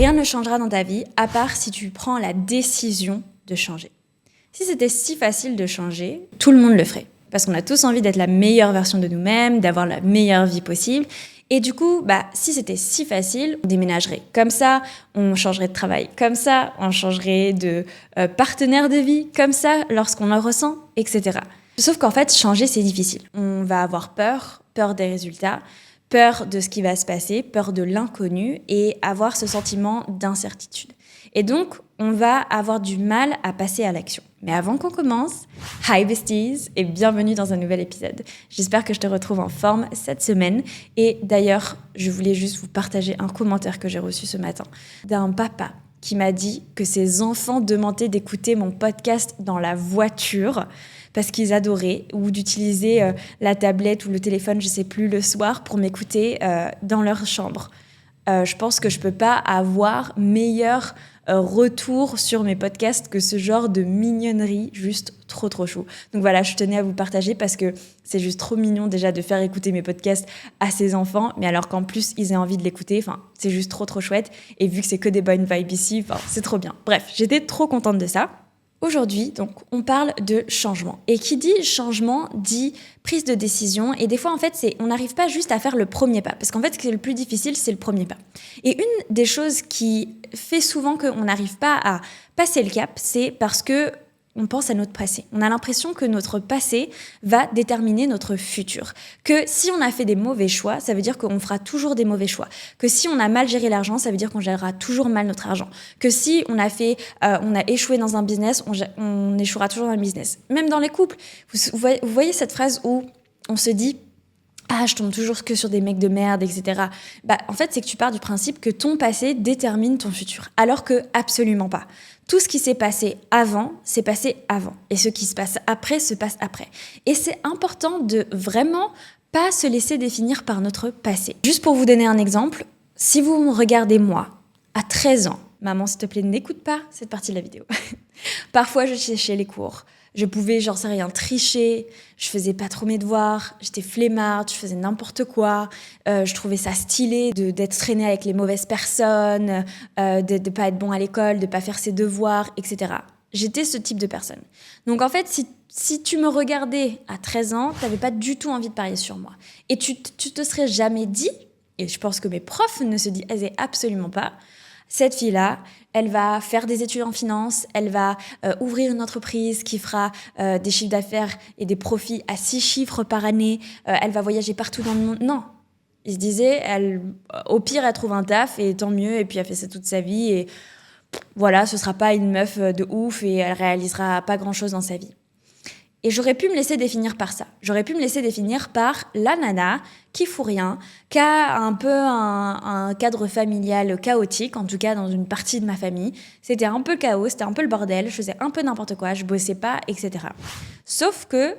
rien ne changera dans ta vie à part si tu prends la décision de changer. Si c'était si facile de changer, tout le monde le ferait. Parce qu'on a tous envie d'être la meilleure version de nous-mêmes, d'avoir la meilleure vie possible. Et du coup, si c'était si facile, on déménagerait comme ça, on changerait de travail comme ça, on changerait de partenaire de vie comme ça lorsqu'on le ressent, etc. Sauf qu'en fait, changer, c'est difficile. On va avoir peur des résultats, peur de ce qui va se passer, peur de l'inconnu et avoir ce sentiment d'incertitude. Et donc, on va avoir du mal à passer à l'action. Mais avant qu'on commence, hi besties et bienvenue dans un nouvel épisode. J'espère que je te retrouve en forme cette semaine. Et d'ailleurs, je voulais juste vous partager un commentaire que j'ai reçu ce matin d'un papa qui m'a dit que ses enfants demandaient d'écouter mon podcast dans la voiture parce qu'ils adoraient, ou d'utiliser la tablette ou le téléphone, je sais plus, le soir pour m'écouter dans leur chambre. Je pense que je peux pas avoir meilleur retour sur mes podcasts que ce genre de mignonnerie, juste trop chou. Donc voilà, je tenais à vous partager parce que c'est juste trop mignon déjà de faire écouter mes podcasts à ses enfants, mais alors qu'en plus ils aient envie de l'écouter, c'est juste trop chouette. Et vu que c'est que des bonnes vibes ici, c'est trop bien. Bref, j'étais trop contente de ça. Aujourd'hui, donc, on parle de changement. Et qui dit changement dit prise de décision. Et des fois, en fait, on n'arrive pas juste à faire le premier pas. Parce qu'en fait, ce qui est le plus difficile, c'est le premier pas. Et une des choses qui fait souvent qu'on n'arrive pas à passer le cap, c'est parce que on pense à notre passé. On a l'impression que notre passé va déterminer notre futur. Que si on a fait des mauvais choix, ça veut dire qu'on fera toujours des mauvais choix. Que si on a mal géré l'argent, ça veut dire qu'on gérera toujours mal notre argent. Que si on a échoué dans un business, on échouera toujours dans le business. Même dans les couples. Vous voyez cette phrase où on se dit « Ah, je tombe toujours que sur des mecs de merde, etc. » En fait, c'est que tu pars du principe que ton passé détermine ton futur. Alors que absolument pas. Tout ce qui s'est passé avant, s'est passé avant. Et ce qui se passe passe après. Et c'est important de vraiment pas se laisser définir par notre passé. Juste pour vous donner un exemple, si vous me regardez moi, à 13 ans, maman, s'il te plaît, n'écoute pas cette partie de la vidéo. Parfois, je séchais les cours. Je pouvais, j'en sais rien, tricher, je faisais pas trop mes devoirs, j'étais flemmarde, je faisais n'importe quoi, je trouvais ça stylé d'être traînée avec les mauvaises personnes, de pas être bon à l'école, de pas faire ses devoirs, etc. J'étais ce type de personne. Donc en fait, si tu me regardais à 13 ans, t'avais pas du tout envie de parier sur moi. Et tu te serais jamais dit, et je pense que mes profs ne se disaient absolument pas, cette fille-là, elle va faire des études en finance, elle va ouvrir une entreprise qui fera des chiffres d'affaires et des profits à 6 chiffres par année, elle va voyager partout dans le monde. Non. Ils se disaient, au pire, elle trouve un taf et tant mieux, et puis elle fait ça toute sa vie, et voilà, ce sera pas une meuf de ouf et elle réalisera pas grand-chose dans sa vie. Et j'aurais pu me laisser définir par ça. J'aurais pu me laisser définir par la nana qui fout rien, qui a un peu un cadre familial chaotique, en tout cas dans une partie de ma famille. C'était un peu le chaos, c'était un peu le bordel, je faisais un peu n'importe quoi, je bossais pas, etc. Sauf que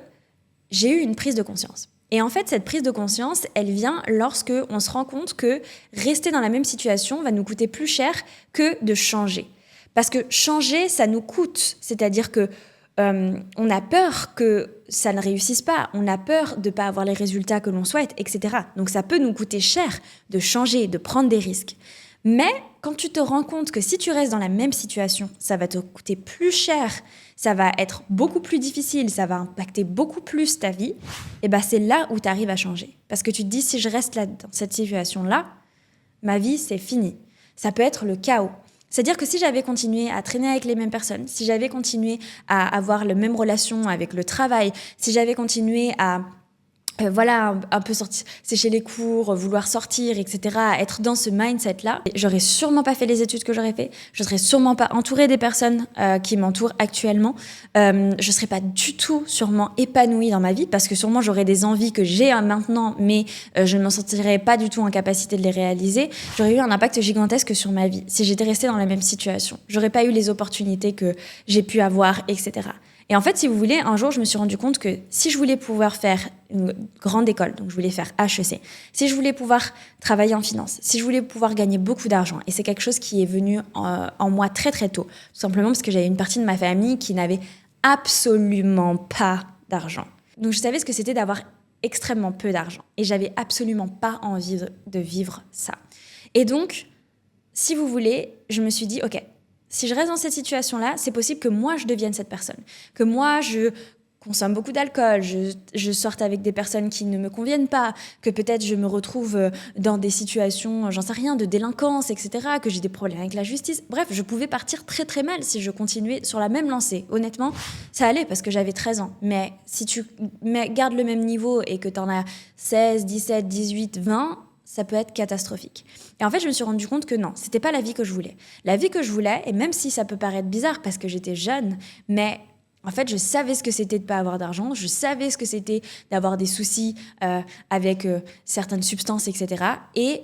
j'ai eu une prise de conscience. Et en fait, cette prise de conscience, elle vient lorsque on se rend compte que rester dans la même situation va nous coûter plus cher que de changer. Parce que changer, ça nous coûte. C'est-à-dire que on a peur que ça ne réussisse pas, on a peur de ne pas avoir les résultats que l'on souhaite, etc. Donc ça peut nous coûter cher de changer, de prendre des risques. Mais quand tu te rends compte que si tu restes dans la même situation, ça va te coûter plus cher, ça va être beaucoup plus difficile, ça va impacter beaucoup plus ta vie, et c'est là où tu arrives à changer. Parce que tu te dis, si je reste là, dans cette situation-là, ma vie, c'est fini. Ça peut être le chaos. C'est-à-dire que si j'avais continué à traîner avec les mêmes personnes, si j'avais continué à avoir la même relation avec le travail, si j'avais continué à un peu sortir, sécher les cours, vouloir sortir, etc., être dans ce mindset-là, j'aurais sûrement pas fait les études que j'aurais fait, je serais sûrement pas entourée des personnes qui m'entourent actuellement, je serais pas du tout sûrement épanouie dans ma vie, parce que sûrement j'aurais des envies que j'ai maintenant, mais je ne m'en sentirais pas du tout en capacité de les réaliser. J'aurais eu un impact gigantesque sur ma vie si j'étais restée dans la même situation. J'aurais pas eu les opportunités que j'ai pu avoir, etc. Et en fait, si vous voulez, un jour, je me suis rendu compte que si je voulais pouvoir faire une grande école, donc je voulais faire HEC, si je voulais pouvoir travailler en finance, si je voulais pouvoir gagner beaucoup d'argent, et c'est quelque chose qui est venu en moi très très tôt, tout simplement parce que j'avais une partie de ma famille qui n'avait absolument pas d'argent. Donc je savais ce que c'était d'avoir extrêmement peu d'argent, et j'avais absolument pas envie de vivre ça. Et donc, si vous voulez, je me suis dit, ok, si je reste dans cette situation-là, c'est possible que moi, je devienne cette personne. Que moi, je consomme beaucoup d'alcool, je sorte avec des personnes qui ne me conviennent pas, que peut-être je me retrouve dans des situations, j'en sais rien, de délinquance, etc., que j'ai des problèmes avec la justice. Bref, je pouvais partir très très mal si je continuais sur la même lancée. Honnêtement, ça allait parce que j'avais 13 ans. Mais si tu gardes le même niveau et que tu en as 16, 17, 18, 20, ça peut être catastrophique. Et en fait, je me suis rendu compte que non, c'était pas la vie que je voulais. La vie que je voulais, et même si ça peut paraître bizarre parce que j'étais jeune, mais en fait, je savais ce que c'était de ne pas avoir d'argent, je savais ce que c'était d'avoir des soucis avec certaines substances, etc. Et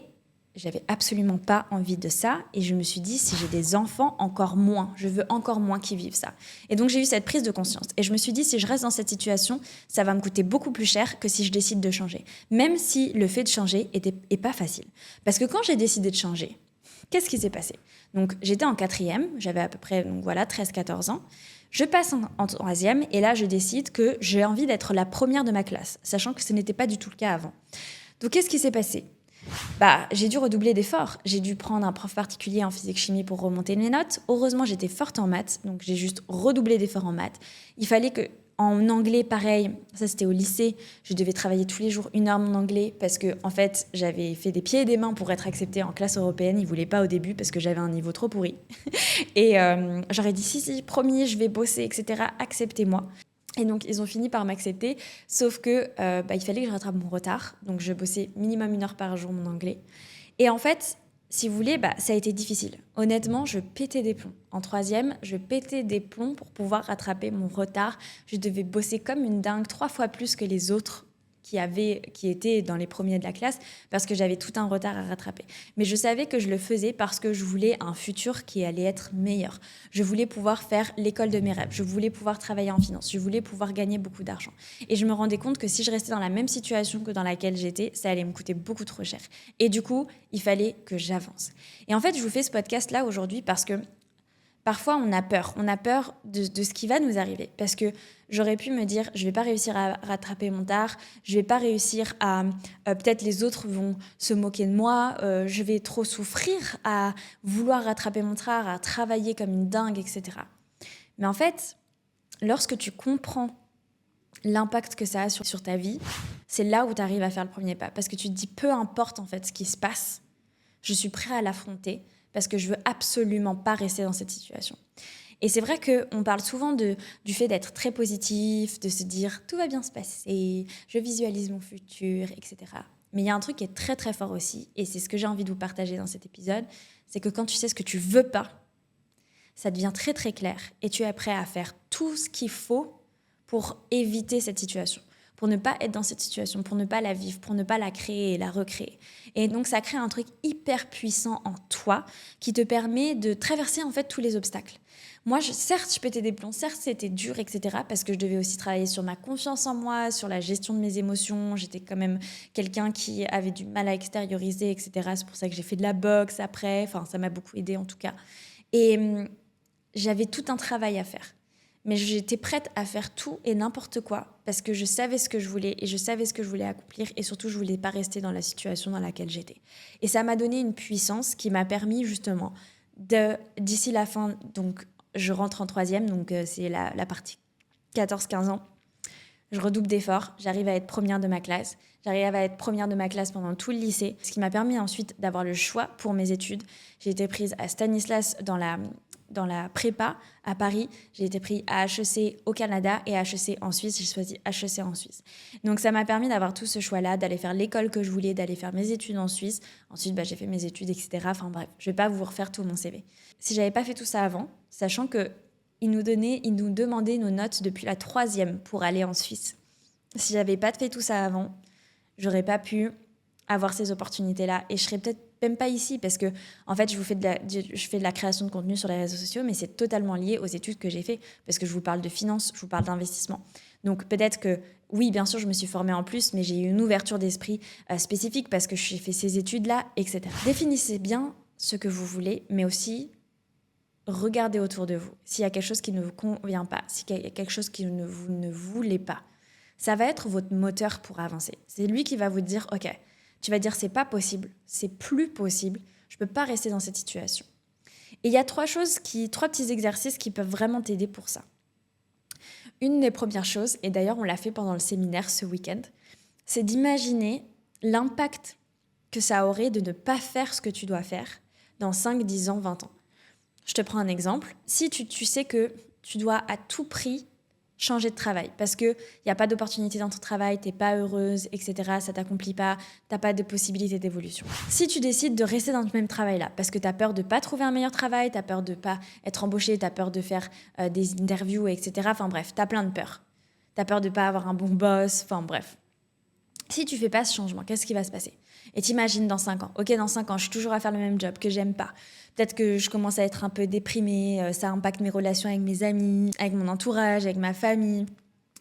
j'avais absolument pas envie de ça. Et je me suis dit, si j'ai des enfants, encore moins. Je veux encore moins qu'ils vivent ça. Et donc, j'ai eu cette prise de conscience. Et je me suis dit, si je reste dans cette situation, ça va me coûter beaucoup plus cher que si je décide de changer. Même si le fait de changer est pas facile. Parce que quand j'ai décidé de changer, qu'est-ce qui s'est passé? Donc, j'étais en 4e, j'avais à peu près 13-14 ans. Je passe en 3e et là, je décide que j'ai envie d'être la première de ma classe, sachant que ce n'était pas du tout le cas avant. Donc, qu'est-ce qui s'est passé? J'ai dû redoubler d'efforts. J'ai dû prendre un prof particulier en physique-chimie pour remonter mes notes. Heureusement, j'étais forte en maths, donc j'ai juste redoublé d'efforts en maths. Il fallait que, en anglais, pareil, ça c'était au lycée, je devais travailler tous les jours 1 heure mon anglais parce que, en fait, j'avais fait des pieds et des mains pour être acceptée en classe européenne. Ils voulaient pas au début parce que j'avais un niveau trop pourri. Et j'aurais dit si, promis, je vais bosser, etc. Acceptez-moi. Et donc, ils ont fini par m'accepter, sauf que il fallait que je rattrape mon retard. Donc, je bossais minimum 1 heure par jour mon anglais. Et en fait, si vous voulez, ça a été difficile. Honnêtement, je pétais des plombs. En 3e, je pétais des plombs pour pouvoir rattraper mon retard. Je devais bosser comme une dingue, 3 fois plus que les autres qui étaient dans les premiers de la classe, parce que j'avais tout un retard à rattraper. Mais je savais que je le faisais parce que je voulais un futur qui allait être meilleur. Je voulais pouvoir faire l'école de mes rêves. Je voulais pouvoir travailler en finance. Je voulais pouvoir gagner beaucoup d'argent. Et je me rendais compte que si je restais dans la même situation que dans laquelle j'étais, ça allait me coûter beaucoup trop cher. Et du coup, il fallait que j'avance. Et en fait, je vous fais ce podcast-là aujourd'hui parce que parfois, on a peur. On a peur de ce qui va nous arriver. Parce que j'aurais pu me dire, je ne vais pas réussir à rattraper mon retard, je ne vais pas réussir à... peut-être les autres vont se moquer de moi, je vais trop souffrir à vouloir rattraper mon retard, à travailler comme une dingue, etc. Mais en fait, lorsque tu comprends l'impact que ça a sur ta vie, c'est là où tu arrives à faire le premier pas. Parce que tu te dis, peu importe en fait ce qui se passe, je suis prêt à l'affronter parce que je veux absolument pas rester dans cette situation. Et c'est vrai qu'on parle souvent du fait d'être très positif, de se dire tout va bien se passer, je visualise mon futur, etc. Mais il y a un truc qui est très très fort aussi, et c'est ce que j'ai envie de vous partager dans cet épisode, c'est que quand tu sais ce que tu veux pas, ça devient très très clair et tu es prêt à faire tout ce qu'il faut pour éviter cette situation, pour ne pas être dans cette situation, pour ne pas la vivre, pour ne pas la créer et la recréer. Et donc, ça crée un truc hyper puissant en toi qui te permet de traverser en fait tous les obstacles. Moi, certes, je pétais des plombs, certes, c'était dur, etc. parce que je devais aussi travailler sur ma confiance en moi, sur la gestion de mes émotions. J'étais quand même quelqu'un qui avait du mal à extérioriser, etc. C'est pour ça que j'ai fait de la boxe après. Enfin, ça m'a beaucoup aidée en tout cas. Et j'avais tout un travail à faire. Mais j'étais prête à faire tout et n'importe quoi parce que je savais ce que je voulais et je savais ce que je voulais accomplir et surtout, je voulais pas rester dans la situation dans laquelle j'étais. Et ça m'a donné une puissance qui m'a permis justement d'ici la fin, donc je rentre en 3e, donc c'est la partie 14-15 ans, je redouble d'efforts, j'arrive à être première de ma classe, j'arrive à être première de ma classe pendant tout le lycée, ce qui m'a permis ensuite d'avoir le choix pour mes études. J'ai été prise à Stanislas dans la prépa à Paris, j'ai été prise à HEC au Canada et à HEC en Suisse, j'ai choisi HEC en Suisse. Donc ça m'a permis d'avoir tout ce choix-là, d'aller faire l'école que je voulais, d'aller faire mes études en Suisse. Ensuite, j'ai fait mes études, etc. Enfin bref, je vais pas vous refaire tout mon CV. Si j'avais pas fait tout ça avant, sachant que ils nous demandaient nos notes depuis la 3e pour aller en Suisse. Si j'avais pas fait tout ça avant, j'aurais pas pu avoir ces opportunités-là et je serais peut-être même pas ici parce que en fait je fais de la création de contenu sur les réseaux sociaux, mais c'est totalement lié aux études que j'ai fait parce que je vous parle de finance, je vous parle d'investissement. Donc peut-être que oui, bien sûr, je me suis formée en plus, mais j'ai eu une ouverture d'esprit spécifique parce que j'ai fait ces études-là, etc. Définissez bien ce que vous voulez, mais aussi regardez autour de vous. S'il y a quelque chose qui ne vous convient pas, s'il y a quelque chose que vous ne voulez pas, ça va être votre moteur pour avancer. C'est lui qui va vous dire, ok, tu vas dire c'est pas possible, c'est plus possible, je peux pas rester dans cette situation. Et il y a trois petits exercices qui peuvent vraiment t'aider pour ça. Une des premières choses, et d'ailleurs on l'a fait pendant le séminaire ce week-end, c'est d'imaginer l'impact que ça aurait de ne pas faire ce que tu dois faire dans 5, 10 ans, 20 ans. Je te prends un exemple. Si tu sais que tu dois à tout prix changer de travail parce qu'il n'y a pas d'opportunité dans ton travail, tu n'es pas heureuse, etc., ça ne t'accomplit pas, tu n'as pas de possibilité d'évolution. Si tu décides de rester dans le même travail-là parce que tu as peur de ne pas trouver un meilleur travail, tu as peur de ne pas être embauché, tu as peur de faire des interviews, etc., enfin bref, tu as plein de peurs. Tu as peur de ne pas avoir un bon boss, enfin bref. Si tu fais pas ce changement, qu'est-ce qui va se passer? Et t'imagines dans 5 ans. Ok, dans 5 ans, je suis toujours à faire le même job que j'aime pas. Peut-être que je commence à être un peu déprimée, ça impacte mes relations avec mes amis, avec mon entourage, avec ma famille.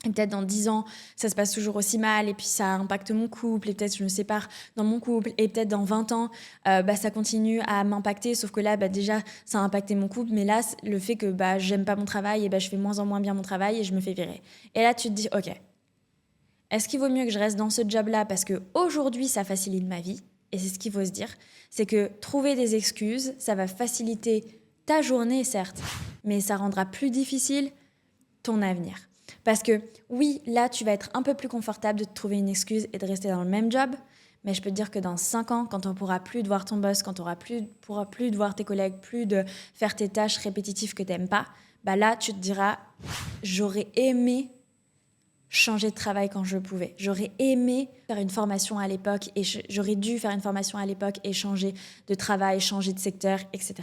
Et peut-être dans 10 ans, ça se passe toujours aussi mal et puis ça impacte mon couple et peut-être je me sépare dans mon couple et peut-être dans 20 ans, ça continue à m'impacter sauf que là, déjà, ça a impacté mon couple mais là, le fait que j'aime pas mon travail et je fais moins en moins bien mon travail et je me fais virer. Et là, tu te dis, ok, est-ce qu'il vaut mieux que je reste dans ce job-là parce qu'aujourd'hui, ça facilite ma vie? Et c'est ce qu'il faut se dire. C'est que trouver des excuses, ça va faciliter ta journée, certes, mais ça rendra plus difficile ton avenir. Parce que oui, là, tu vas être un peu plus confortable de te trouver une excuse et de rester dans le même job, mais je peux te dire que dans 5 ans, quand on pourra plus de voir ton boss, quand on pourra plus de voir tes collègues, plus de faire tes tâches répétitives que tu n'aimes pas, là, tu te diras, j'aurais aimé changer de travail quand je pouvais. J'aurais aimé faire une formation à l'époque et j'aurais dû faire une formation à l'époque et changer de travail, changer de secteur, etc.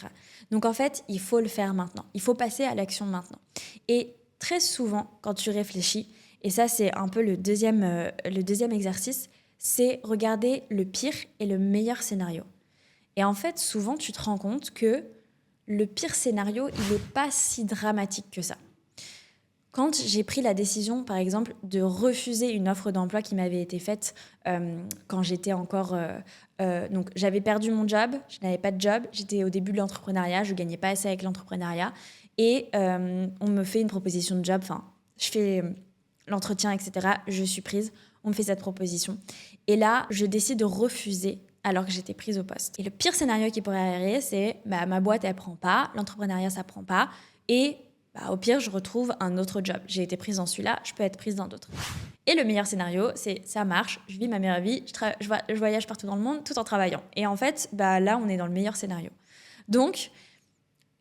Donc en fait, il faut le faire maintenant. Il faut passer à l'action maintenant. Et très souvent, quand tu réfléchis, et ça c'est un peu le deuxième exercice, c'est regarder le pire et le meilleur scénario. Et en fait, souvent, tu te rends compte que le pire scénario, il n'est pas si dramatique que ça. Quand j'ai pris la décision, par exemple, de refuser une offre d'emploi qui m'avait été faite quand j'étais encore... donc, j'avais perdu mon job, je n'avais pas de job, j'étais au début de l'entrepreneuriat, je ne gagnais pas assez avec l'entrepreneuriat, et on me fait une proposition de job, je fais l'entretien, etc., je suis prise, on me fait cette proposition. Et là, je décide de refuser alors que j'étais prise au poste. Et le pire scénario qui pourrait arriver, c'est ma boîte, elle ne prend pas, l'entrepreneuriat, ça ne prend pas, et... au pire, je retrouve un autre job. J'ai été prise dans celui-là, je peux être prise dans d'autres. Et le meilleur scénario, c'est ça marche, je vis ma meilleure vie, je voyage partout dans le monde tout en travaillant. Et en fait, là, on est dans le meilleur scénario. Donc,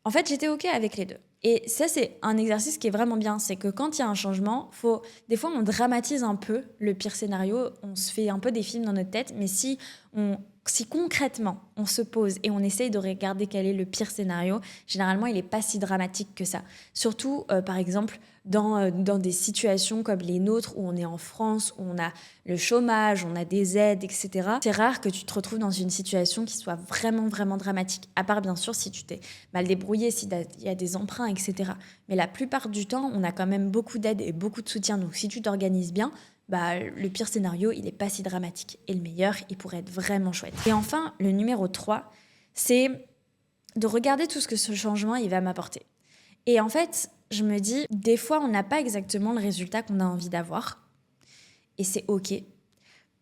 en fait, j'étais OK avec les deux. Et ça, c'est un exercice qui est vraiment bien. C'est que quand il y a un changement, des fois, on dramatise un peu le pire scénario. On se fait un peu des films dans notre tête. Mais si concrètement, on se pose et on essaye de regarder quel est le pire scénario, généralement, il n'est pas si dramatique que ça. Surtout, par exemple, dans des situations comme les nôtres, où on est en France, où on a le chômage, on a des aides, etc. C'est rare que tu te retrouves dans une situation qui soit vraiment, vraiment dramatique. À part, bien sûr, si tu t'es mal débrouillé, s'il y a des emprunts, etc. Mais la plupart du temps, on a quand même beaucoup d'aide et beaucoup de soutien. Donc, si tu t'organises bien, le pire scénario, il n'est pas si dramatique. Et le meilleur, il pourrait être vraiment chouette. Et enfin, le numéro 3, c'est de regarder tout ce que ce changement, il va m'apporter. Et en fait, je me dis, des fois, on n'a pas exactement le résultat qu'on a envie d'avoir. Et c'est OK.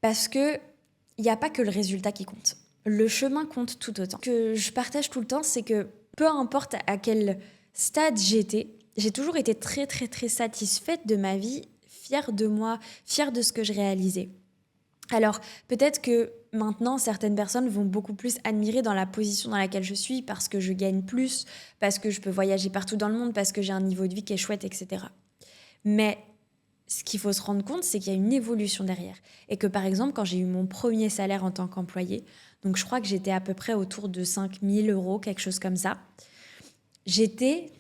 Parce qu'il n'y a pas que le résultat qui compte. Le chemin compte tout autant. Ce que je partage tout le temps, c'est que peu importe à quel stade j'étais, j'ai toujours été très, très, très satisfaite de ma vie, fière de moi, fière de ce que je réalisais. Alors, peut-être que maintenant, certaines personnes vont beaucoup plus admirer dans la position dans laquelle je suis parce que je gagne plus, parce que je peux voyager partout dans le monde, parce que j'ai un niveau de vie qui est chouette, etc. Mais ce qu'il faut se rendre compte, c'est qu'il y a une évolution derrière. Et que par exemple, quand j'ai eu mon premier salaire en tant qu'employée, donc je crois que j'étais à peu près autour de 5 000 €, quelque chose comme ça, j'étais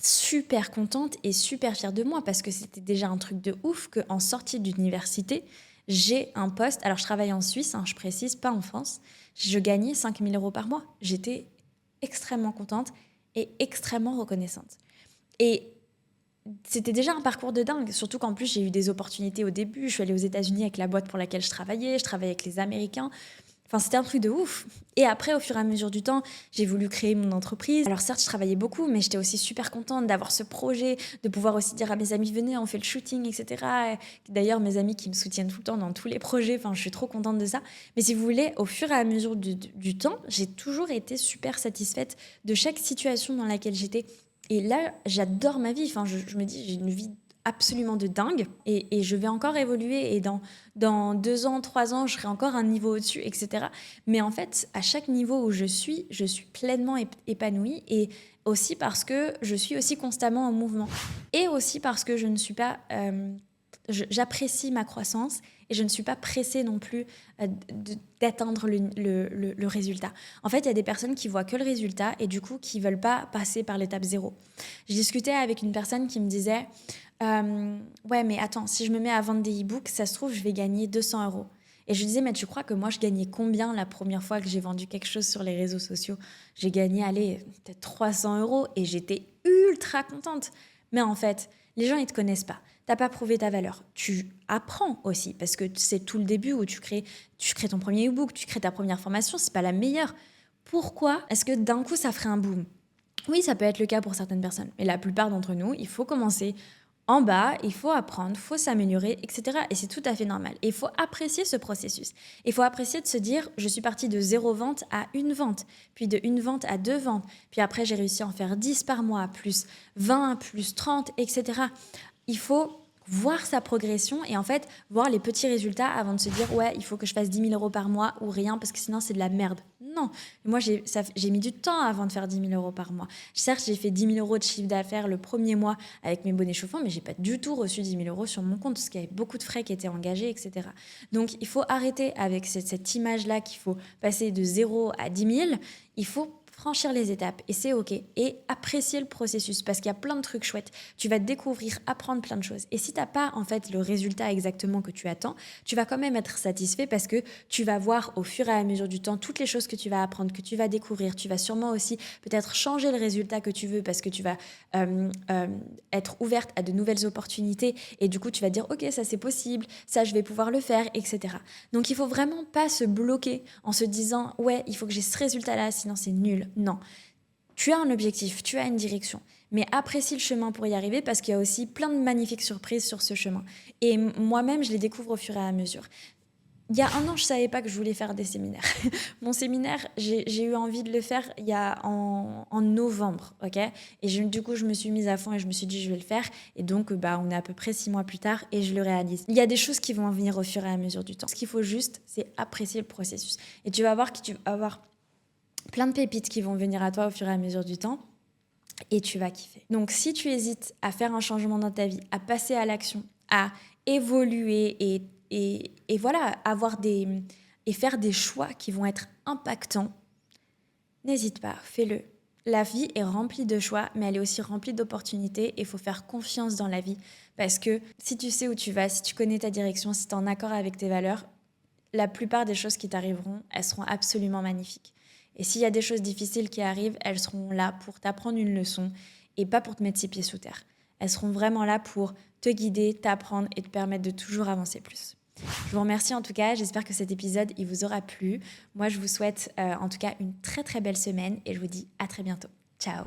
super contente et super fière de moi parce que c'était déjà un truc de ouf qu'en sortie d'université, j'ai un poste. Alors, je travaille en Suisse, je précise, pas en France. Je gagnais 5 000 € par mois. J'étais extrêmement contente et extrêmement reconnaissante. Et c'était déjà un parcours de dingue, surtout qu'en plus, j'ai eu des opportunités au début. Je suis allée aux États-Unis avec la boîte pour laquelle je travaillais avec les Américains. Enfin, c'était un truc de ouf. Et après, au fur et à mesure du temps, j'ai voulu créer mon entreprise. Alors certes, je travaillais beaucoup, mais j'étais aussi super contente d'avoir ce projet, de pouvoir aussi dire à mes amis, venez, on fait le shooting, etc. Et d'ailleurs, mes amis qui me soutiennent tout le temps dans tous les projets, enfin, je suis trop contente de ça. Mais si vous voulez, au fur et à mesure du temps, j'ai toujours été super satisfaite de chaque situation dans laquelle j'étais. Et là, j'adore ma vie. Enfin, je me dis, j'ai une vie absolument de dingue et je vais encore évoluer et dans 2 ans, 3 ans, je serai encore un niveau au-dessus, etc. Mais en fait, à chaque niveau où je suis pleinement épanouie et aussi parce que je suis aussi constamment en mouvement et aussi parce que je ne suis pas... j'apprécie ma croissance et je ne suis pas pressée non plus d'atteindre le résultat. En fait, il y a des personnes qui voient que le résultat et du coup qui veulent pas passer par l'étape 0. Je discutais avec une personne qui me disait ouais, mais attends, si je me mets à vendre des e-books, ça se trouve, je vais gagner 200 euros. Et je lui disais, mais tu crois que moi, je gagnais combien la première fois que j'ai vendu quelque chose sur les réseaux sociaux? J'ai gagné, allez, peut-être 300 euros et j'étais ultra contente. Mais en fait, les gens, ils te connaissent pas. T'as pas prouvé ta valeur. Tu apprends aussi, parce que c'est tout le début où tu crées ton premier e-book, tu crées ta première formation, c'est pas la meilleure. Pourquoi est-ce que d'un coup, ça ferait un boom? Oui, ça peut être le cas pour certaines personnes, mais la plupart d'entre nous, il faut commencer en bas, il faut apprendre, il faut s'améliorer, etc. Et c'est tout à fait normal. Et il faut apprécier ce processus. Il faut apprécier de se dire, je suis partie de 0 vente à 1 vente, puis de 1 vente à 2 ventes, puis après j'ai réussi à en faire 10 par mois, plus 20, plus 30, etc. Il faut voir sa progression et en fait voir les petits résultats avant de se dire ouais il faut que je fasse 10 000 euros par mois ou rien parce que sinon c'est de la merde. Non, moi j'ai mis du temps avant de faire 10 000 euros par mois. Certes j'ai fait 10 000 euros de chiffre d'affaires le premier mois avec mes bonnets chauffants mais j'ai pas du tout reçu 10 000 euros sur mon compte parce qu'il y avait beaucoup de frais qui étaient engagés, etc. Donc il faut arrêter avec cette image là qu'il faut passer de 0 à 10 000. Il faut franchir les étapes et c'est ok et apprécier le processus parce qu'il y a plein de trucs chouettes. Tu vas découvrir, apprendre plein de choses et si t'as pas en fait le résultat exactement que tu attends, tu vas quand même être satisfait parce que tu vas voir au fur et à mesure du temps toutes les choses que tu vas apprendre, que tu vas découvrir. Tu vas sûrement aussi peut-être changer le résultat que tu veux parce que tu vas être ouverte à de nouvelles opportunités et du coup tu vas dire ok ça c'est possible, ça je vais pouvoir le faire, etc. Donc il faut vraiment pas se bloquer en se disant ouais il faut que j'ai ce résultat là sinon c'est nul. Non, tu as un objectif, tu as une direction, mais apprécie le chemin pour y arriver parce qu'il y a aussi plein de magnifiques surprises sur ce chemin. Et moi-même, je les découvre au fur et à mesure. Il y a 1 an, je savais pas que je voulais faire des séminaires. Mon séminaire, j'ai eu envie de le faire il y a en novembre, ok. Et du coup, je me suis mise à fond et je me suis dit je vais le faire. Et donc, on est à peu près 6 mois plus tard et je le réalise. Il y a des choses qui vont venir au fur et à mesure du temps. Ce qu'il faut juste, c'est apprécier le processus. Et tu vas voir que tu vas avoir plein de pépites qui vont venir à toi au fur et à mesure du temps et tu vas kiffer. Donc si tu hésites à faire un changement dans ta vie, à passer à l'action, à évoluer et voilà, et faire des choix qui vont être impactants, n'hésite pas, fais-le. La vie est remplie de choix, mais elle est aussi remplie d'opportunités et il faut faire confiance dans la vie parce que si tu sais où tu vas, si tu connais ta direction, si tu es en accord avec tes valeurs, la plupart des choses qui t'arriveront, elles seront absolument magnifiques. Et s'il y a des choses difficiles qui arrivent, elles seront là pour t'apprendre une leçon et pas pour te mettre 6 pieds sous terre. Elles seront vraiment là pour te guider, t'apprendre et te permettre de toujours avancer plus. Je vous remercie en tout cas, j'espère que cet épisode il vous aura plu. Moi je vous souhaite en tout cas une très très belle semaine et je vous dis à très bientôt. Ciao.